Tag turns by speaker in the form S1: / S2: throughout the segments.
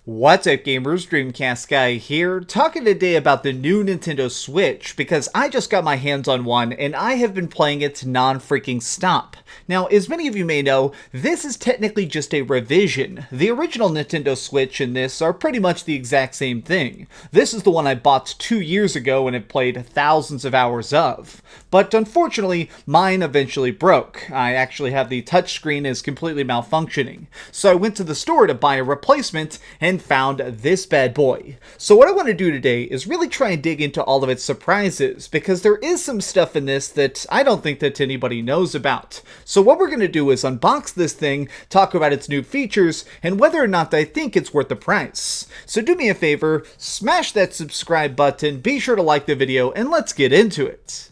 S1: What's up gamers, DreamcastGuy here, talking today about the new Nintendo Switch because I just got my hands on one and I have been playing it non-freaking stop. Now, as many of you may know, this is technically just a revision. The original Nintendo Switch and this are pretty much the exact same thing. This is the one I bought 2 years ago and have played thousands of hours of. But unfortunately, mine eventually broke. I actually have the touchscreen is completely malfunctioning. So I went to the store to buy a replacement and found this bad boy. So what I want to do today is really try and dig into all of its surprises, because there is some stuff in this that I don't think that anybody knows about. So what we're going to do is unbox this thing, talk about its new features, and whether or not I think it's worth the price. So do me a favor, smash that subscribe button, be sure to like the video, and let's get into it.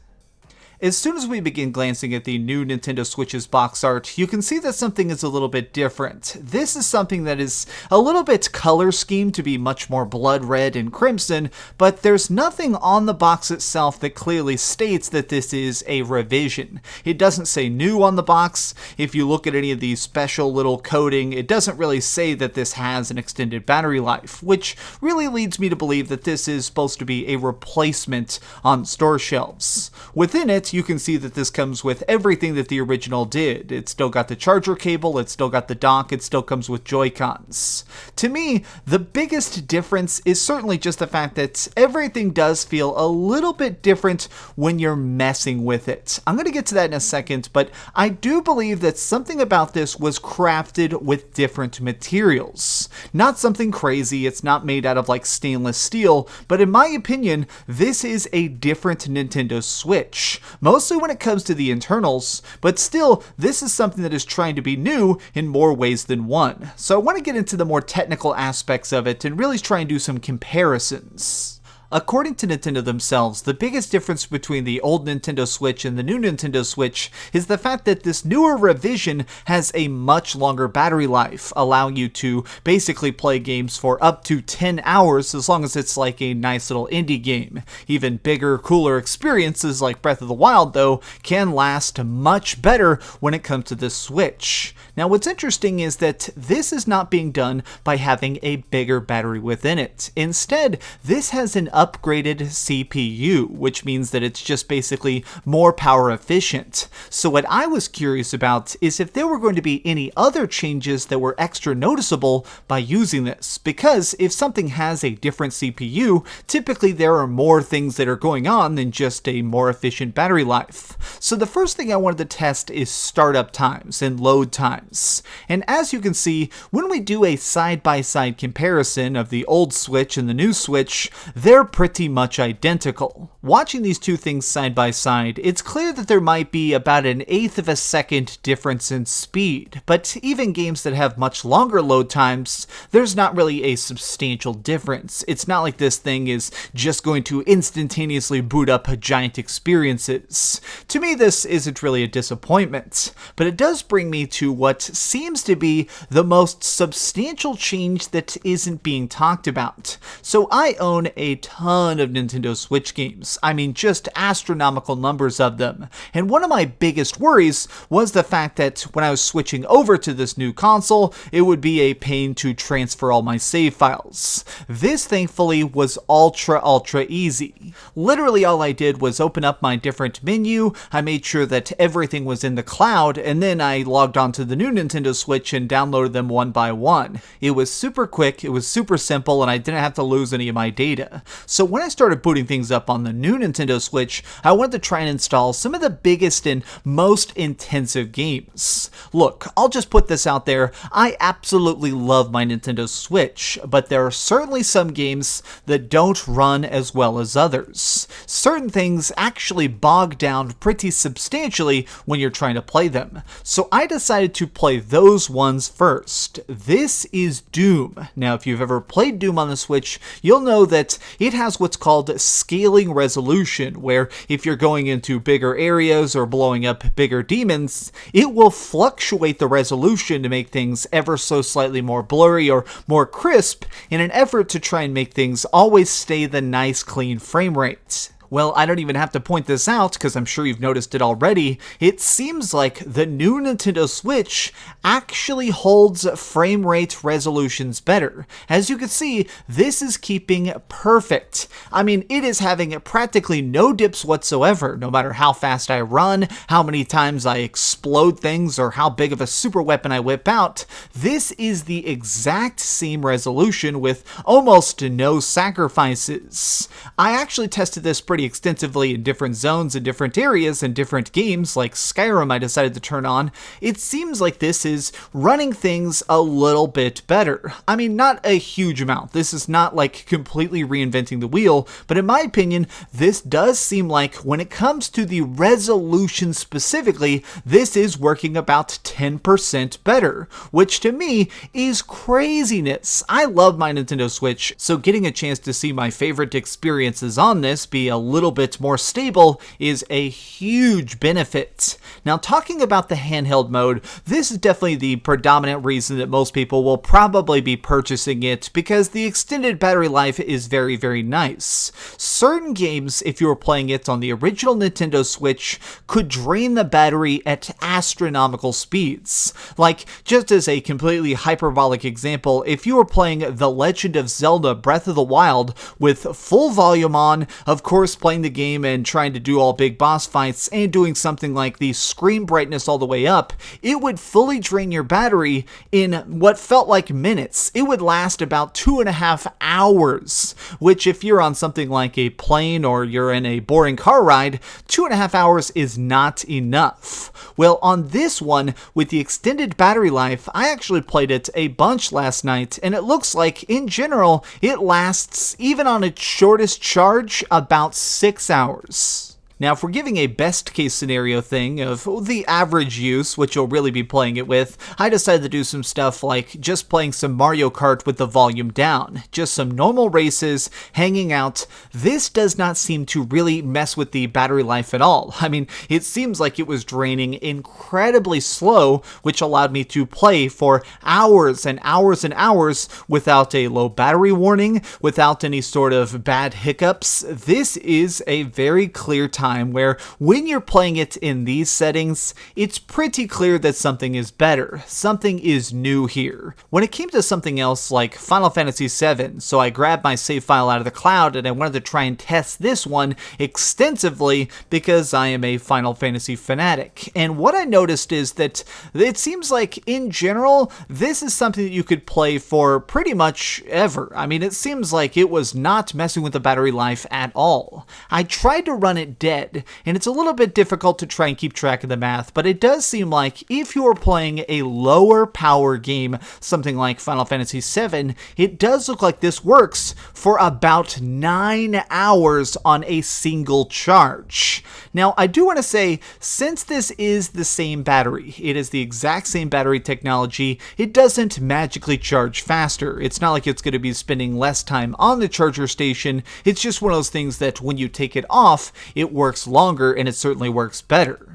S1: As soon as we begin glancing at the new Nintendo Switch's box art, you can see that something is a little bit different. This is something that is a little bit color schemed to be much more blood red and crimson, but there's nothing on the box itself that clearly states that this is a revision. It doesn't say new on the box. If you look at any of these special little coding, it doesn't really say that this has an extended battery life, which really leads me to believe that this is supposed to be a replacement on store shelves. Within it, you can see that this comes with everything that the original did. It's still got the charger cable, it's still got the dock, it still comes with Joy-Cons. To me, the biggest difference is certainly just the fact that everything does feel a little bit different when you're messing with it. I'm going to get to that in a second, but I do believe that something about this was crafted with different materials. Not something crazy, it's not made out of like stainless steel, but in my opinion, this is a different Nintendo Switch. Mostly when it comes to the internals, but still, this is something that is trying to be new in more ways than one. So I want to get into the more technical aspects of it and really try and do some comparisons. According to Nintendo themselves, the biggest difference between the old Nintendo Switch and the new Nintendo Switch is the fact that this newer revision has a much longer battery life, allowing you to basically play games for up to 10 hours as long as it's like a nice little indie game. Even bigger, cooler experiences like Breath of the Wild, though, can last much better when it comes to this Switch. Now, what's interesting is that this is not being done by having a bigger battery within it. Instead, this has an upgraded CPU, which means that it's just basically more power efficient. So what I was curious about is if there were going to be any other changes that were extra noticeable by using this, because if something has a different CPU, typically there are more things that are going on than just a more efficient battery life. So the first thing I wanted to test is startup times and load times. And as you can see, when we do a side-by-side comparison of the old Switch and the new Switch, they're pretty much identical. Watching these two things side by side, it's clear that there might be about an eighth of a second difference in speed, but even games that have much longer load times, there's not really a substantial difference. It's not like this thing is just going to instantaneously boot up giant experiences. To me, this isn't really a disappointment, but it does bring me to what seems to be the most substantial change that isn't being talked about. So I own a ton of Nintendo Switch games. I mean, just astronomical numbers of them. And one of my biggest worries was the fact that when I was switching over to this new console, it would be a pain to transfer all my save files. This, thankfully, was ultra easy. Literally all I did was open up my different menu, I made sure that everything was in the cloud, and then I logged onto the new Nintendo Switch and downloaded them one by one. It was super quick, it was super simple, and I didn't have to lose any of my data. So when I started booting things up on the new Nintendo Switch, I wanted to try and install some of the biggest and most intensive games. Look, I'll just put this out there, I absolutely love my Nintendo Switch, but there are certainly some games that don't run as well as others. Certain things actually bog down pretty substantially when you're trying to play them. So I decided to play those ones first. This is Doom. Now, if you've ever played Doom on the Switch, you'll know that it has what's called scaling resolution, where if you're going into bigger areas or blowing up bigger demons, it will fluctuate the resolution to make things ever so slightly more blurry or more crisp in an effort to try and make things always stay the nice clean frame rate. Well, I don't even have to point this out because I'm sure you've noticed it already. It seems like the new Nintendo Switch actually holds frame rate resolutions better. As you can see, this is keeping perfect. I mean, it is having practically no dips whatsoever, no matter how fast I run, how many times I explode things, or how big of a super weapon I whip out. This is the exact same resolution with almost no sacrifices. I actually tested this pretty extensively in different zones and different areas and different games like Skyrim I decided to turn on. It seems like this is running things a little bit better. I mean, not a huge amount. This is not like completely reinventing the wheel, but in my opinion, this does seem like when it comes to the resolution specifically, this is working about 10% better, which to me is craziness. I love my Nintendo Switch, so getting a chance to see my favorite experiences on this be a little bit more stable is a huge benefit. Now, talking about the handheld mode, this is definitely the predominant reason that most people will probably be purchasing it because the extended battery life is very, very nice. Certain games, if you were playing it on the original Nintendo Switch, could drain the battery at astronomical speeds. Like, just as a completely hyperbolic example, if you were playing The Legend of Zelda Breath of the Wild with full volume on, of course playing the game and trying to do all big boss fights and doing something like the screen brightness all the way up, it would fully drain your battery in what felt like minutes. It would last about 2.5 hours, which if you're on something like a plane or you're in a boring car ride, 2.5 hours is not enough. Well, on this one, with the extended battery life, I actually played it a bunch last night, and it looks like, in general, it lasts, even on its shortest charge, about 6 hours. Now, if we're giving a best case scenario thing of the average use, which you'll really be playing it with, I decided to do some stuff like just playing some Mario Kart with the volume down. Just some normal races, hanging out. This does not seem to really mess with the battery life at all. I mean, it seems like it was draining incredibly slow, which allowed me to play for hours and hours and hours without a low battery warning, without any sort of bad hiccups. This is a very clear time where when you're playing it in these settings, it's pretty clear that something is better. Something is new here. When it came to something else like Final Fantasy VII, so I grabbed my save file out of the cloud and I wanted to try and test this one extensively because I am a Final Fantasy fanatic. And what I noticed is that it seems like in general, this is something that you could play for pretty much ever. I mean, it seems like it was not messing with the battery life at all. I tried to run it dead, and it's a little bit difficult to try and keep track of the math, but it does seem like if you are playing a lower power game, something like Final Fantasy VII, it does look like this works for about 9 hours on a single charge. Now, I do want to say, since this is the same battery, it is the exact same battery technology, it doesn't magically charge faster. It's not like it's going to be spending less time on the charger station. It's just one of those things that when you take it off, it works longer, and it certainly works better.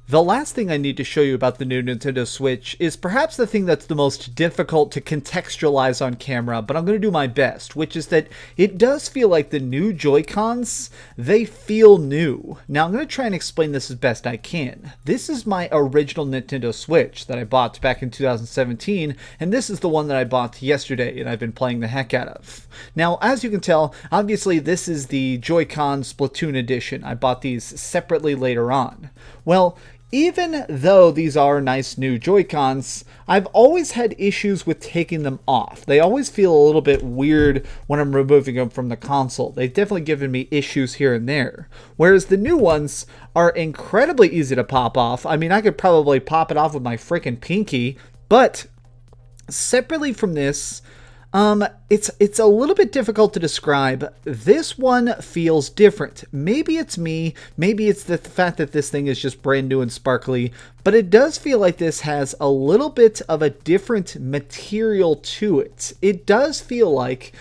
S1: The last thing I need to show you about the new Nintendo Switch is perhaps the thing that's the most difficult to contextualize on camera, but I'm going to do my best, which is that it does feel like the new Joy-Cons, they feel new. Now, I'm going to try and explain this as best I can. This is my original Nintendo Switch that I bought back in 2017, and this is the one that I bought yesterday, and I've been playing the heck out of. Now, as you can tell, obviously this is the Joy-Con Splatoon edition. I bought these separately later on. Well, even though these are nice new Joy-Cons, I've always had issues with taking them off. They always feel a little bit weird when I'm removing them from the console. They've definitely given me issues here and there. Whereas the new ones are incredibly easy to pop off. I mean, I could probably pop it off with my freaking pinky, but separately from this, it's a little bit difficult to describe. This one feels different. Maybe it's me, maybe it's the fact that this thing is just brand new and sparkly, but it does feel like this has a little bit of a different material to it. It does feel like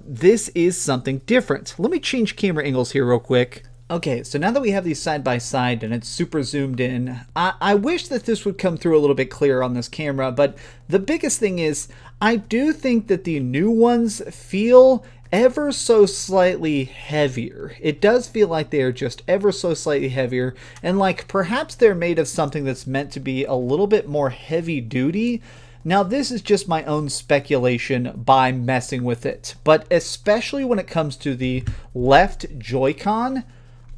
S1: this is something different. Let me change camera angles here real quick. Okay, so now that we have these side by side and it's super zoomed in, I wish that this would come through a little bit clearer on this camera, but the biggest thing is I do think that the new ones feel ever so slightly heavier. It does feel like they are just ever so slightly heavier, and like perhaps they're made of something that's meant to be a little bit more heavy duty. Now, this is just my own speculation by messing with it, but especially when it comes to the left Joy-Con,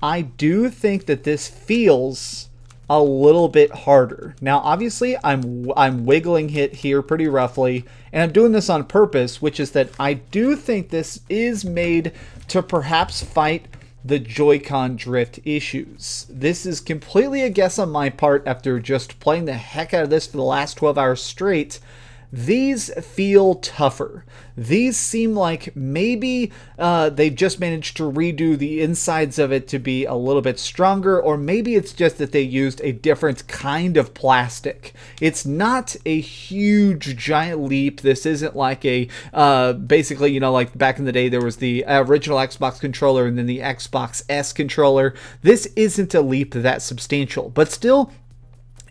S1: I do think that this feels a little bit harder. Now, obviously, I'm wiggling it here pretty roughly, and I'm doing this on purpose, which is that I do think this is made to perhaps fight the Joy-Con drift issues. This is completely a guess on my part after just playing the heck out of this for the last 12 hours straight. These feel tougher. These seem like maybe they've just managed to redo the insides of it to be a little bit stronger, or maybe it's just that they used a different kind of plastic. It's not a huge giant leap. This isn't like a basically, you know, like back in the day there was the original Xbox controller and then the Xbox S controller. This isn't a leap that substantial, but still,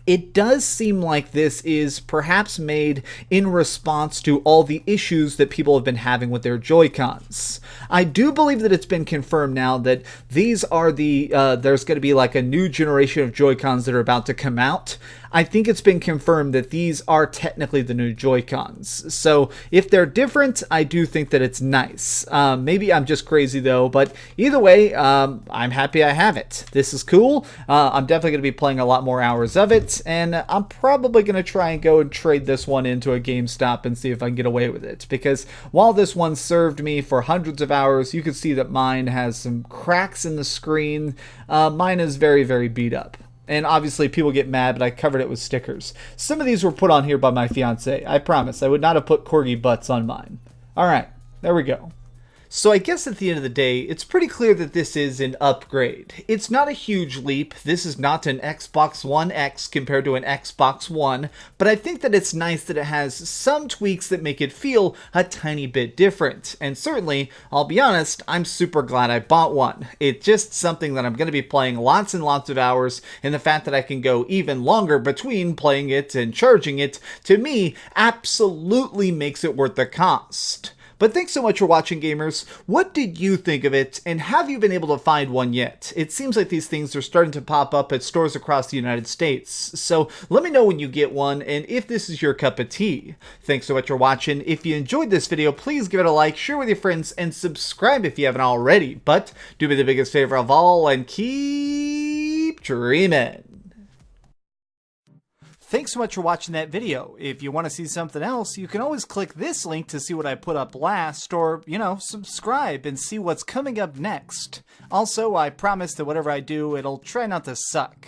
S1: it does seem like this is perhaps made in response to all the issues that people have been having with their Joy-Cons. I do believe that it's been confirmed now that these are the, there's going to be like a new generation of Joy-Cons that are about to come out. I think it's been confirmed that these are technically the new Joy-Cons. So if they're different, I do think that it's nice. Maybe I'm just crazy though, but either way, I'm happy I have it. This is cool. I'm definitely going to be playing a lot more hours of it, and I'm probably going to try and go and trade this one into a GameStop and see if I can get away with it. Because while this one served me for hundreds of hours, you can see that mine has some cracks in the screen. Mine is very, very beat up. And obviously people get mad, but I covered it with stickers. Some of these were put on here by my fiance. I promise. I would not have put corgi butts on mine. Alright, there we go. So I guess at the end of the day, it's pretty clear that this is an upgrade. It's not a huge leap. This is not an Xbox One X compared to an Xbox One, but I think that it's nice that it has some tweaks that make it feel a tiny bit different. And certainly, I'll be honest, I'm super glad I bought one. It's just something that I'm going to be playing lots and lots of hours, and the fact that I can go even longer between playing it and charging it, to me, absolutely makes it worth the cost. But thanks so much for watching, gamers. What did you think of it, and have you been able to find one yet? It seems like these things are starting to pop up at stores across the United States, so let me know when you get one and if this is your cup of tea. Thanks so much for watching. If you enjoyed this video, please give it a like, share with your friends, and subscribe if you haven't already. But do me the biggest favor of all and keep dreaming. Thanks so much for watching that video. If you want to see something else, you can always click this link to see what I put up last, or, you know, subscribe and see what's coming up next. Also, I promise that whatever I do, it'll try not to suck.